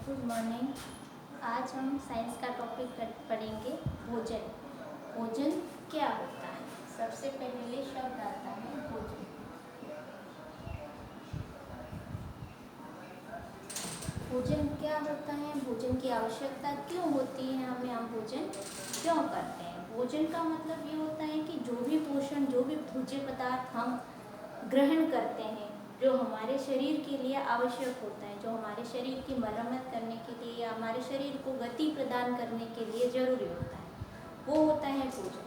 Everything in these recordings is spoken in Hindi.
Good morning. आज हम साइंस का टॉपिक पढ़ेंगे भोजन। भोजन क्या होता है? सबसे पहले शब्द आता है भोजन। भोजन क्या होता है? भोजन की आवश्यकता क्यों होती है? हम भोजन क्यों करते हैं? भोजन का मतलब ये होता है कि जो भी पोषण, जो भी भोज्य पदार्थ हम ग्रहण करते हैं, जो हमारे शरीर के लिए आवश्यक होता है, जो हमारे शरीर की मरम्मत करने के लिए या हमारे शरीर को गति प्रदान करने के लिए जरूरी होता है, वो होता है भोजन।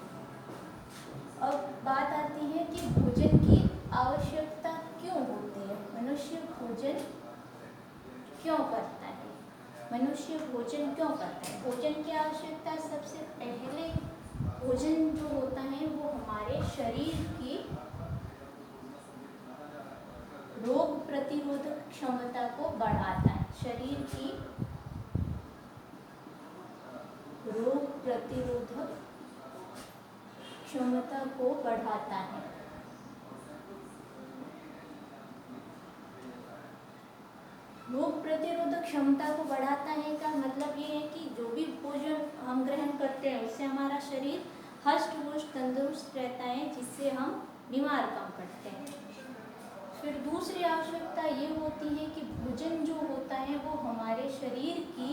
अब बात आती है कि भोजन की आवश्यकता क्यों होती है? मनुष्य भोजन क्यों करता है? मनुष्य भोजन क्यों करता है? भोजन की आवश्यकता सबसे पहले, भोजन जो होता है वो हमारे शरीर की रोग प्रतिरोधक क्षमता को बढ़ाता है। शरीर की रोग प्रतिरोधक क्षमता को बढ़ाता है। रोग प्रतिरोधक क्षमता को बढ़ाता है का मतलब ये है कि जो भी भोजन हम ग्रहण करते हैं उससे हमारा शरीर हष्ट पुष्ट तंदुरुस्त रहता है, जिससे हम बीमार कम पड़ते हैं। फिर दूसरी आवश्यकता ये होती है कि भोजन जो होता है वो हमारे शरीर की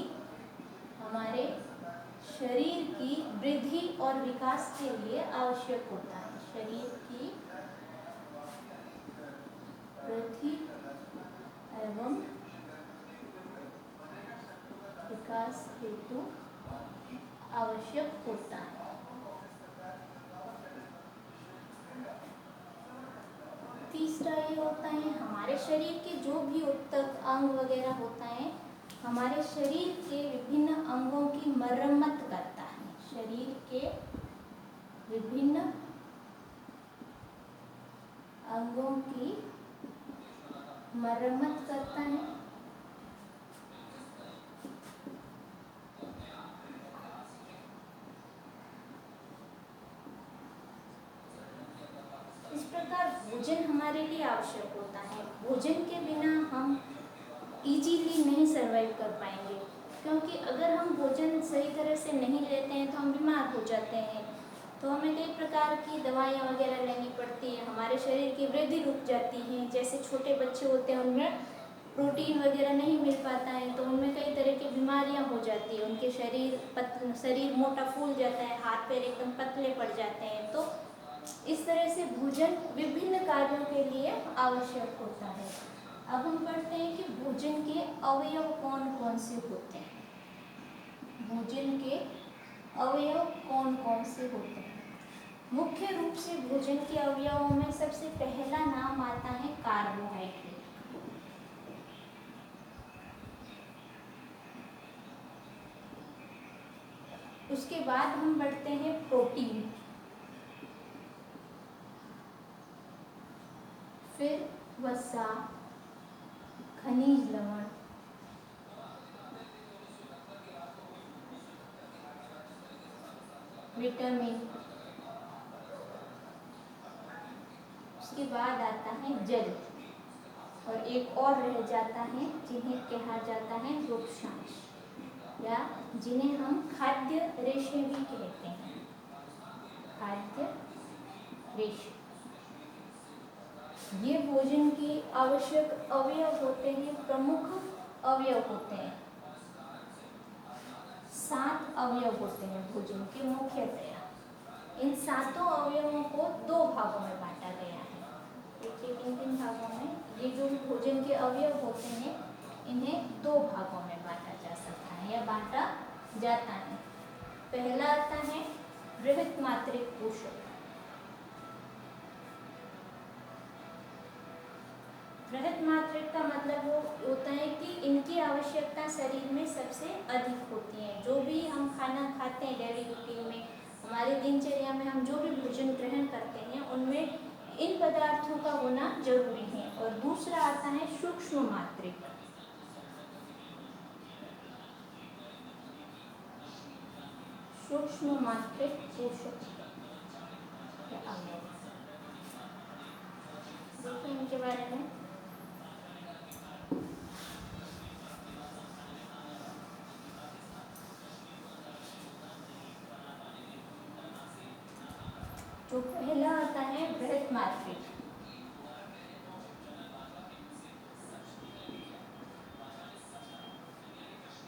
वृद्धि और विकास के लिए आवश्यक होता है। शरीर की वृद्धि एवं विकास हेतु आवश्यक होता है। तीसरा ये होता है हमारे शरीर के जो भी उत्तक अंग वगैरह होता है, हमारे शरीर के विभिन्न अंगों की मरम्मत करता है। शरीर के विभिन्न अंगों की मरम्मत करता है। इस प्रकार भोजन हमारे लिए आवश्यक होता है। भोजन के बिना हम इजीली नहीं सरवाइव कर पाएंगे, क्योंकि अगर हम भोजन सही तरह से नहीं लेते हैं तो हम बीमार हो जाते हैं। तो हमें कई प्रकार की दवाइयाँ वगैरह लेनी पड़ती है, हमारे शरीर की वृद्धि रुक जाती है। जैसे छोटे बच्चे होते हैं उनमें प्रोटीन वगैरह नहीं मिल पाता है, तो उनमें कई तरह की बीमारियाँ हो जाती है। उनके शरीर मोटा फूल जाता है, हाथ पैर एकदम पतले पड़ जाते हैं। तो इस तरह से भोजन विभिन्न कार्यों के लिए आवश्यक होता है। अब हम पढ़ते हैं कि भोजन के अवयव कौन कौन से होते हैं। भोजन के अवयव कौन कौन से होते हैं? मुख्य रूप से भोजन के अवयवों में सबसे पहला नाम आता है कार्बोहाइड्रेट। उसके बाद हम बढ़ते हैं प्रोटीन, फिर वसा, खनिज लवण, विटामिन, उसके बाद आता है जल, और एक और रह जाता है जिन्हें कहा जाता है वृक्षांश, या जिन्हें हम खाद्य रेशे भी कहते हैं। खाद्य रेशे ये भोजन की आवश्यक अवयव होते हैं, प्रमुख अवयव होते हैं। 7 अवयव होते हैं भोजन के मुख्यतया। इन 7 अवयवों को 2 भागों में बांटा गया है। देखिए किन भागों में? ये जो भोजन के अवयव होते हैं इन्हें 2 भागों में बांटा जा सकता है या बांटा जाता है। पहला आता है बृहत मात्रिक पोषक। बृहत मात्रिक का मतलब वो होता है कि इनकी आवश्यकता शरीर में सबसे अधिक होती है। जो भी हम खाना खाते हैं डेली रूटीन में, हमारे दिनचर्या में हम जो भी भोजन ग्रहण करते हैं उनमें इन पदार्थों का होना जरूरी है। और दूसरा आता है सूक्ष्म मात्रिक। सूक्ष्म मात्रिक पोषक देखिए इनके बारे में। तो पहला आता है बृहत मात्रिक।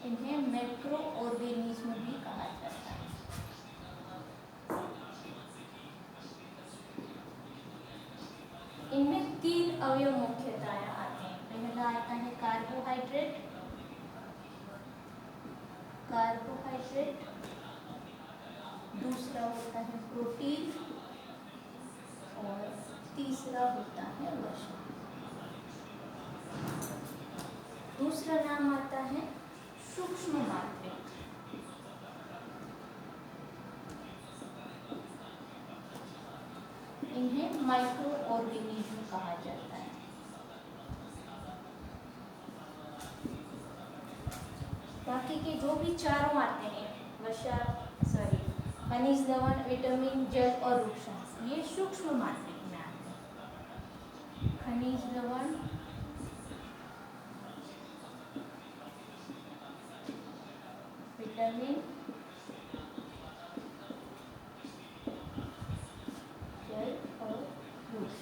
इन्हें मैक्रो ऑर्गेनिज्म भी कहा जाता है। इनमें 3 अवयव मुख्यतः आते हैं। पहला आता है कार्बोहाइड्रेट, दूसरा होता है प्रोटीन और तीसरा होता है वसा। दूसरा नाम आता है सूक्ष्म मात्रिक। इन्हें माइक्रो ऑर्गेनिज्म कहा जाता है। बाकी के जो भी चारों आते हैं खनिज, लवण, विटामिन, जल और वृक्षांश, ये सूक्ष्म मात्रिक में आते हैं। खनिज, लवण, विटामिन, जल और वृक्ष।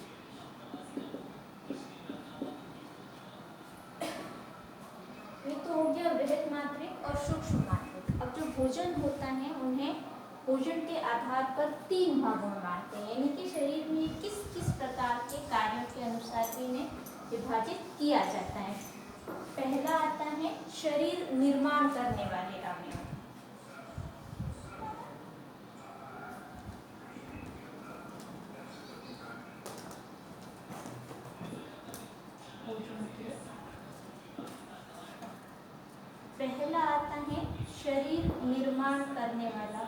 ये तो हो गया बृहत मात्रिक और सूक्ष्म मात्रिक। अब जो भोजन होता है उन्हें भोजन के आधार पर 3 भागों में बांटते हैं, यानी कि शरीर में किस किस प्रकार के कार्यों के अनुसार इन्हें विभाजित किया जाता है। पहला आता है शरीर निर्माण करने वाले अवयव। पहला आता है शरीर निर्माण करने वाला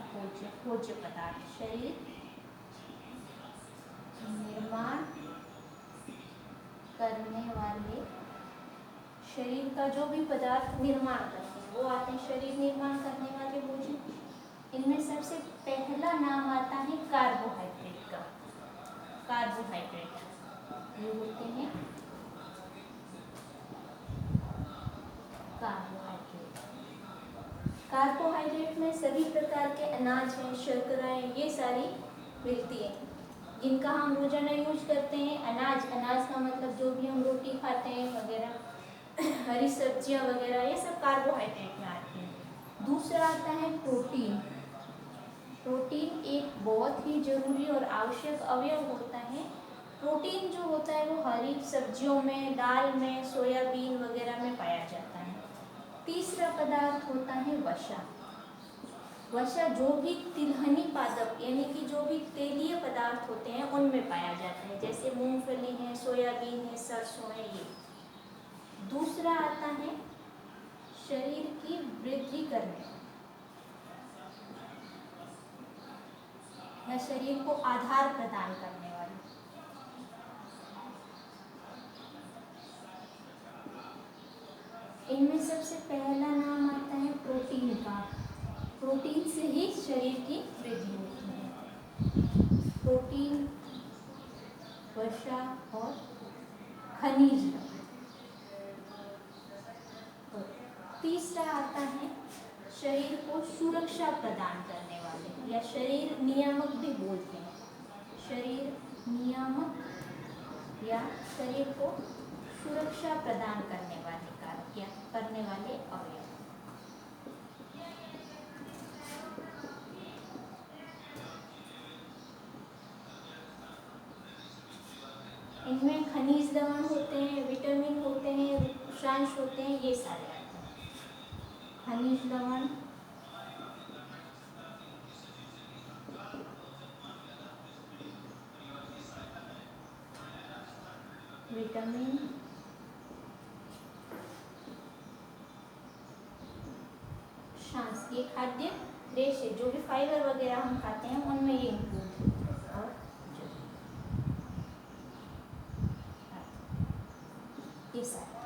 भोज्य पदार्थ। शरीर निर्माण करने वाले, शरीर का जो भी पदार्थ निर्माण करते हैं वो आते हैं शरीर निर्माण करने वाले भोजन। इनमें सबसे पहला नाम आता है कार्बोहाइड्रेट का। कार्बोहाइड्रेट ये होते हैं कार्बोहाइड्रेट में सभी प्रकार के अनाज हैं, शर्कराएं, ये सारी मिलती है जिनका हम रोजाना यूज करते हैं। अनाज का मतलब जो भी हम रोटी खाते हैं वगैरह, हरी सब्जियां वगैरह, ये सब कार्बोहाइड्रेट में आती हैं। दूसरा आता है प्रोटीन। प्रोटीन एक बहुत ही जरूरी और आवश्यक अवयव होता है। प्रोटीन जो होता है वो हरी सब्जियों में, दाल में, सोयाबीन वगैरह में पाया जाता है। तीसरा पदार्थ होता है वसा। वसा जो भी तिलहनी पादप यानी कि जो भी तेलीय पदार्थ होते हैं उनमें पाया जाता है, जैसे मूंगफली है, सोयाबीन है, सरसों है, ये। दूसरा आता है शरीर की वृद्धि करने या शरीर को आधार प्रदान करने वाले। इनमें सबसे पहला नाम आता है प्रोटीन का। प्रोटीन से ही शरीर की वृद्धि होती है। प्रोटीन, वसा और खनिज। तीसरा आता है शरीर को सुरक्षा प्रदान करने वाले या शरीर नियामक भी बोलते हैं। शरीर नियामक या शरीर को सुरक्षा प्रदान करने वाले कार्य करने वाले अवयव। इनमें खनिज लवण होते हैं, विटामिन होते हैं, वृक्षांश होते हैं, ये सारे आते हैं। खनिज लवण, विटामिन, वृक्षांश, ये खाद्य रेशे जो भी फाइबर वगैरह हम खाते हैं उनमें ये इंक्लूड और ये सारे